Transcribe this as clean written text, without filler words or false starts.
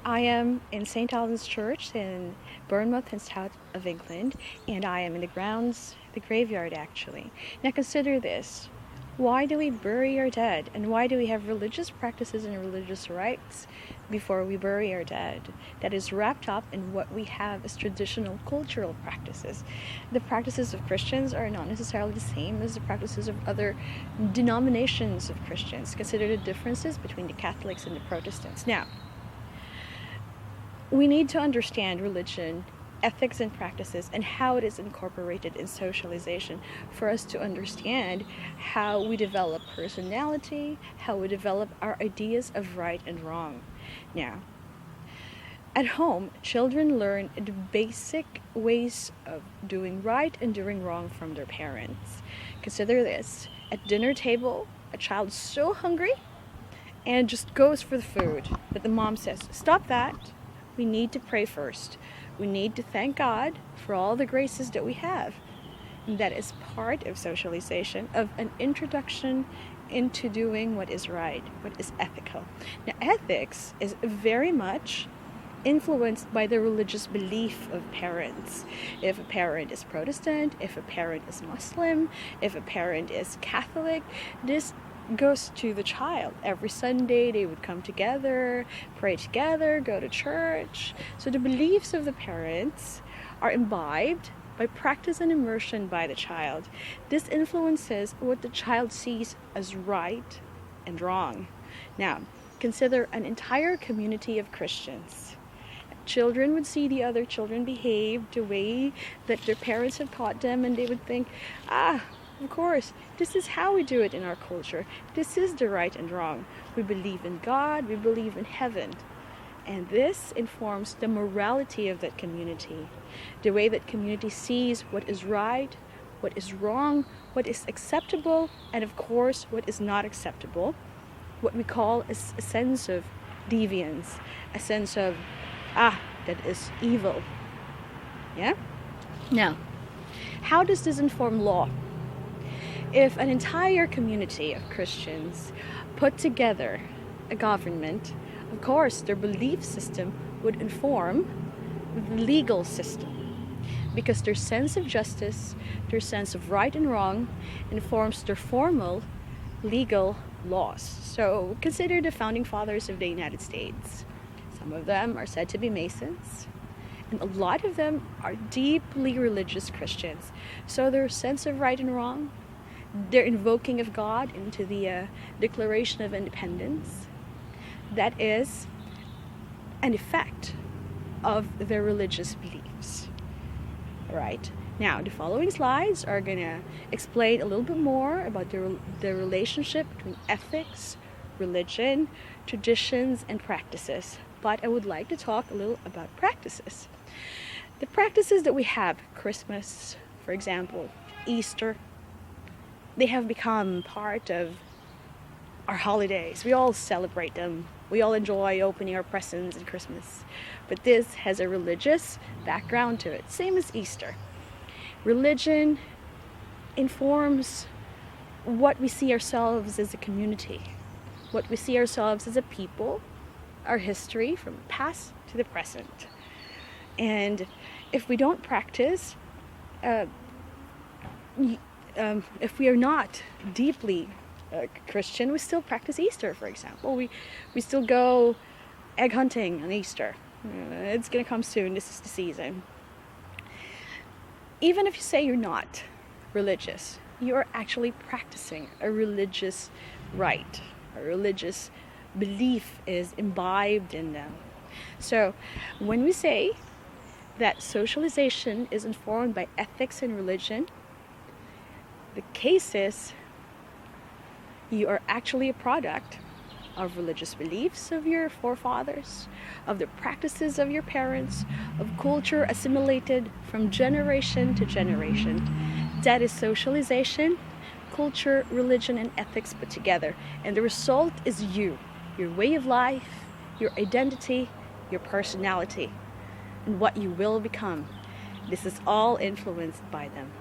I am in St. Albans Church in Bournemouth in south of England, and I am in the graveyard actually. Now consider this. Why do we bury our dead? And why do we have religious practices and religious rites before we bury our dead? That is wrapped up in what we have as traditional cultural practices. The practices of Christians are not necessarily the same as the practices of other denominations of Christians. Consider the differences between the Catholics and the Protestants. Now, we need to understand religion, ethics and practices, and how it is incorporated in socialization for us to understand how we develop personality, how we develop our ideas of right and wrong. Now, at home, children learn the basic ways of doing right and doing wrong from their parents. Consider this. At dinner table, a child is so hungry and just goes for the food, but the mom says, "Stop that. We need to pray first. We need to thank God for all the graces that we have." And that is part of socialization, of an introduction into doing what is right, what is ethical. Now, ethics is very much influenced by the religious belief of parents. If a parent is Protestant, if a parent is Muslim, if a parent is Catholic, this goes to the child. Every Sunday they would come together, pray together, go to church. So the beliefs of the parents are imbibed by practice and immersion by the child. This influences what the child sees as right and wrong. Now, consider an entire community of Christians. Children would see the other children behave the way that their parents have taught them, and they would think, of course, this is how we do it in our culture. This is the right and wrong. We believe in God, we believe in heaven. And this informs the morality of that community. The way that community sees what is right, what is wrong, what is acceptable, and of course, what is not acceptable. What we call a sense of deviance, a sense of, that is evil. Yeah? Now, how does this inform law? If an entire community of Christians put together a government, of course their belief system would inform the legal system, because their sense of justice, their sense of right and wrong informs their formal legal laws. So consider the founding fathers of the United States. Some of them are said to be Masons, and a lot of them are deeply religious Christians. So their sense of right and wrong, their invoking of God into the Declaration of Independence, that is an effect of their religious beliefs. Right? Now, the following slides are going to explain a little bit more about the relationship between ethics, religion, traditions, and practices. But I would like to talk a little about practices. The practices that we have, Christmas, for example, Easter, they have become part of our holidays. We all celebrate them. We all enjoy opening our presents at Christmas. But this has a religious background to it, same as Easter. Religion informs what we see ourselves as a community, what we see ourselves as a people, our history from the past to the present. And if we don't practice, if we are not deeply Christian, we still practice Easter, for example. We still go egg hunting on Easter. It's going to come soon. This is the season. Even if you say you're not religious, you are actually practicing a religious rite. A religious belief is imbibed in them. So when we say that socialization is informed by ethics and religion, the case is you are actually a product of religious beliefs of your forefathers, of the practices of your parents, of culture assimilated from generation to generation. That is socialization, culture, religion, and ethics put together. And the result is you, your way of life, your identity, your personality, and what you will become. This is all influenced by them.